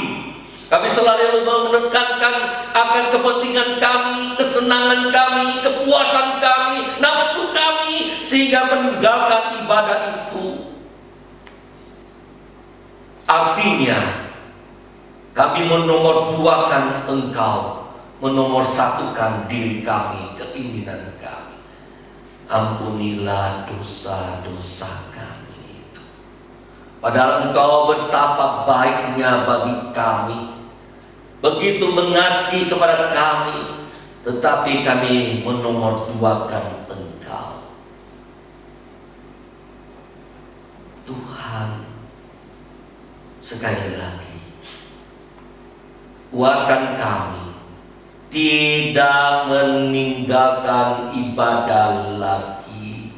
Kami selalu menekankan akan kepentingan kami, kesenangan kami, kepuasan kami, nafsu kami, sehingga meninggalkan ibadah itu. Artinya kami menomorduakan Engkau, menomorsatukan diri kami, keinginan kami. Ampunilah dosa-dosa kami itu. Padahal Engkau betapa baiknya bagi kami, begitu mengasihi kepada kami, tetapi kami menomorduakan Engkau. Tuhan, sekali lagi, kuatkan kami tidak meninggalkan ibadah lagi.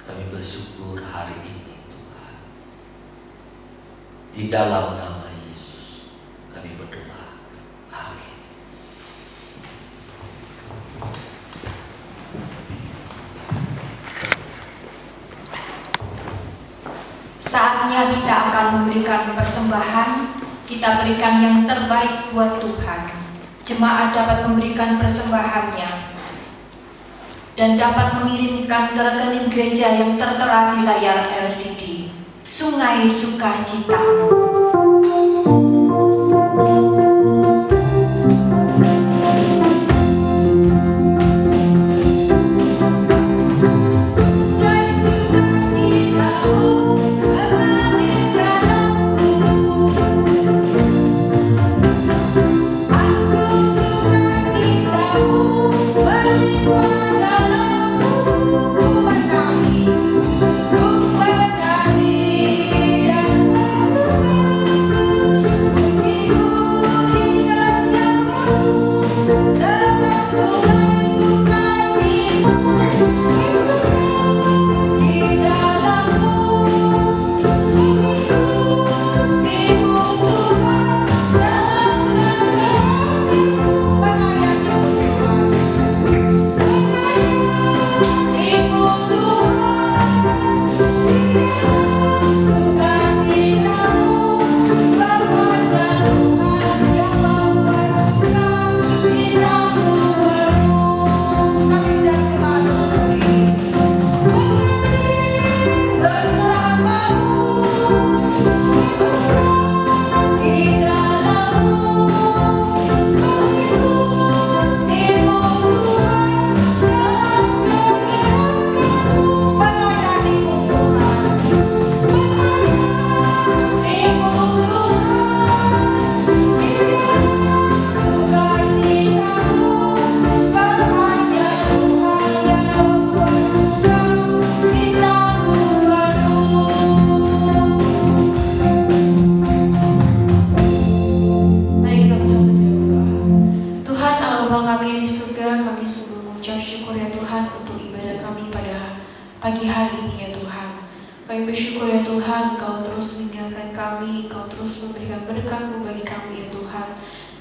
Kami bersyukur hari ini Tuhan. Di dalam nama Yesus kami berdoa. Amin. Saatnya kita akan memberikan persembahan. Kita berikan yang terbaik buat Tuhan. Jemaat dapat memberikan persembahannya dan dapat mengirimkan ke rekening gereja yang tertera di layar LCD. Sungai Sukacita.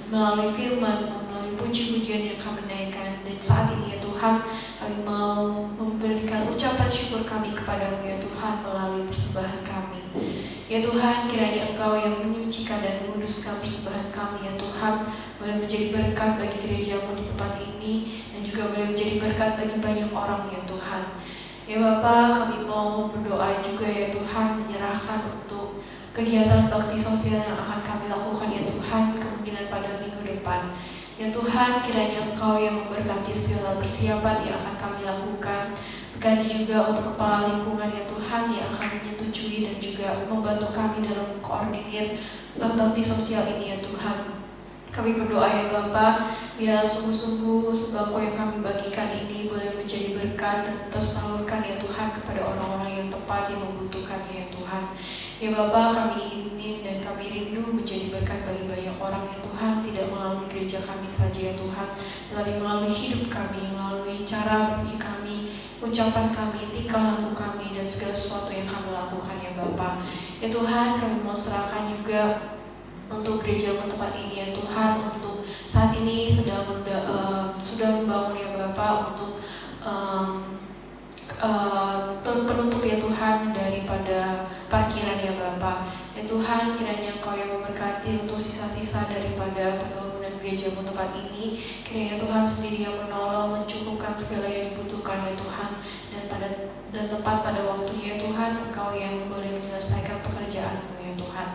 Melalui firman, melalui puji-pujian yang kami naikkan. Dan saat ini ya Tuhan, kami mau memberikan ucapan syukur kami kepadamu ya Tuhan melalui persembahan kami. Ya Tuhan, kiranya Engkau yang menyucikan dan menguduskan persembahan kami ya Tuhan, boleh menjadi berkat bagi gerejamu di tempat ini, dan juga boleh menjadi berkat bagi banyak orang ya Tuhan. Ya Bapa, kami mau berdoa juga ya Tuhan, menyerahkan untuk kegiatan bakti sosial yang akan kami lakukan ya Tuhan, kemungkinan pada minggu depan. Ya Tuhan, kiranya Engkau yang memberkati segala persiapan yang akan kami lakukan. Berkati juga untuk kepala lingkungan ya Tuhan yang akan menyetujui dan juga membantu kami dalam koordinir bakti sosial ini ya Tuhan. Kami berdoa ya Bapa, biar sungguh-sungguh sembako yang kami bagikan ini boleh menjadi berkat dan tersalurkan ya Tuhan kepada orang-orang yang tepat yang membutuhkannya ya Tuhan. Ya Bapa, kami ingin dan kami rindu menjadi berkat bagi banyak orang ya Tuhan, tidak melalui gereja kami saja ya Tuhan, tetapi melalui hidup kami, melalui cara berpikir kami, ucapan kami, tingkah laku kami, dan segala sesuatu yang kami lakukan ya Bapa. Ya Tuhan, kami mau serahkan juga untuk gereja tempat ini ya Tuhan, untuk saat ini sudah membangun ya Bapa untuk penutup ya Tuhan daripada parkiran ya Bapa. Ya Tuhan, kiranya Engkau yang memberkati untuk sisa-sisa daripada pembangunan gereja tempat ini. Kiranya Tuhan sendiri yang menolong, mencukupkan segala yang dibutuhkan ya Tuhan, dan tepat pada waktunya ya Tuhan, Engkau yang boleh menyelesaikan pekerjaan-Mu ya Tuhan.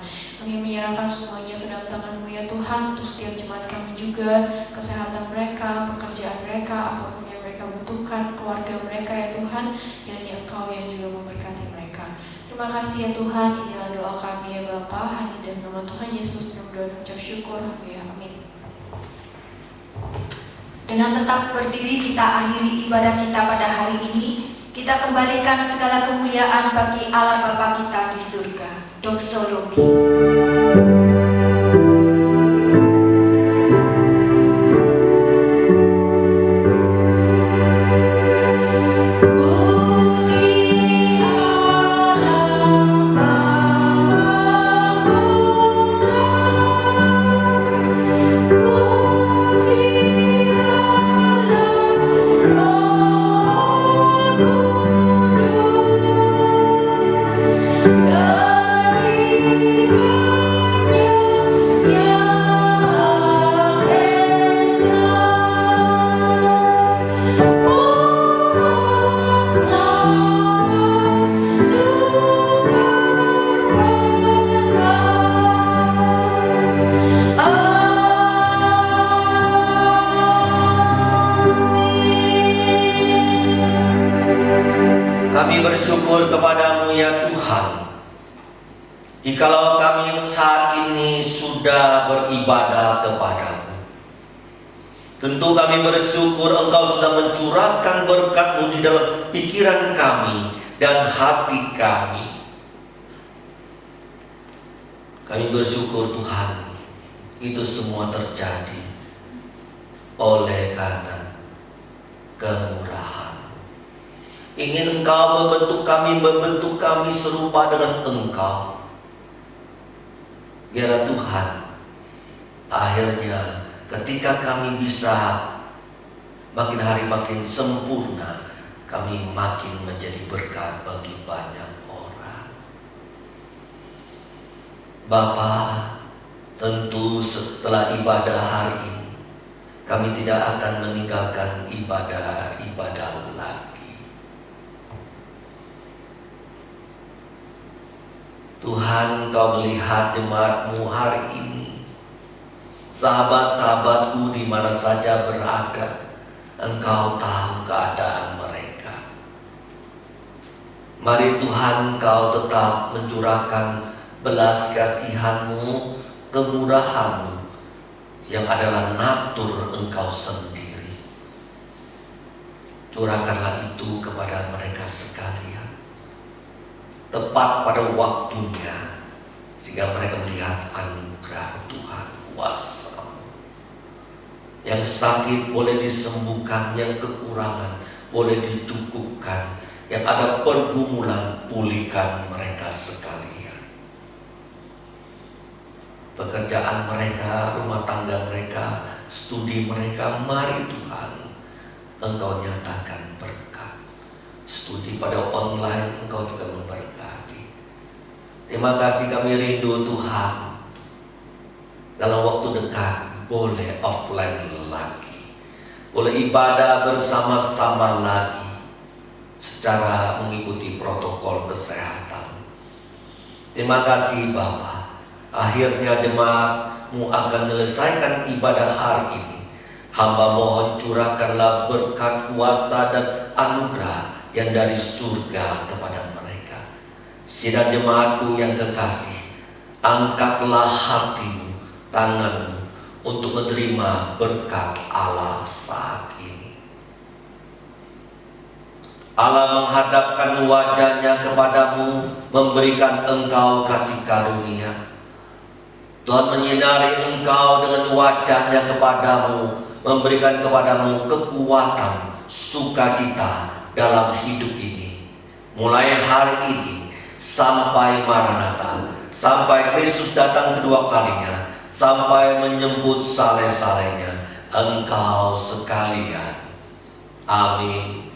Kami menyerahkan semuanya ke dalam tangan-Mu ya Tuhan, untuk setiap jemaat kami juga, kesehatan mereka, pekerjaan mereka, apapun yang mereka butuhkan, keluarga mereka ya Tuhan, kiranya Engkau yang juga memberkati mereka. Terima kasih ya Tuhan, inilah doa kami ya Bapa, hanya dalam nama Tuhan Yesus kami berdoa dan ucap syukur, ya amin. Dengan tetap berdiri kita akhiri ibadah kita pada hari ini. Kita kembalikan segala kemuliaan bagi Allah Bapa kita di surga. Doxologi. Kami bersyukur kepadamu ya Tuhan, jikalau kami saat ini sudah beribadah kepadamu. Tentu kami bersyukur Engkau sudah mencurahkan berkat-Mu di dalam pikiran kami dan hati kami. Kami bersyukur Tuhan, itu semua terjadi oleh karena kemurahan. Ingin Engkau membentuk kami serupa dengan Engkau. Biarlah Tuhan, akhirnya ketika kami bisa makin hari makin sempurna, kami makin menjadi berkat bagi banyak orang. Bapa, tentu setelah ibadah hari ini, kami tidak akan meninggalkan ibadah-ibadah lagi. Tuhan, Engkau melihat jemaat-Mu hari ini, sahabat-sahabatku di mana saja berada, Engkau tahu keadaan mereka. Mari Tuhan, Engkau tetap mencurahkan belas kasihan-Mu, kemurahan-Mu, yang adalah natur Engkau sendiri. Curahkanlah itu kepada mereka sekalian, tepat pada waktunya, sehingga mereka melihat anugerah Tuhan, kuasa-Mu. Yang sakit boleh disembuhkan, yang kekurangan boleh dicukupkan, yang ada pergumulan pulihkan mereka sekalian. Pekerjaan mereka, rumah tangga mereka, studi mereka, mari Tuhan, Engkau nyatakan berkat. Studi pada online Engkau juga memberkati. Terima kasih, kami rindu Tuhan, dalam waktu dekat boleh offline lagi, boleh ibadah bersama-sama lagi secara mengikuti protokol kesehatan. Terima kasih Bapa, akhirnya jemaat-Mu akan menyelesaikan ibadah hari ini. Hamba mohon curahkanlah berkat, kuasa, dan anugerah yang dari surga kepada mereka. Sidang jemaatku yang kekasih, angkatlah hatimu, tanganmu untuk menerima berkat Allah saat ini. Allah menghadapkan wajahnya kepadamu, memberikan engkau kasih karunia. Tuhan menyinari engkau dengan wajahnya kepadamu, memberikan kepadamu kekuatan, sukacita dalam hidup ini. Mulai hari ini sampai Maranatha, sampai Kristus datang kedua kalinya, sampai menyebut saleh-salehnya, engkau sekalian. Amin.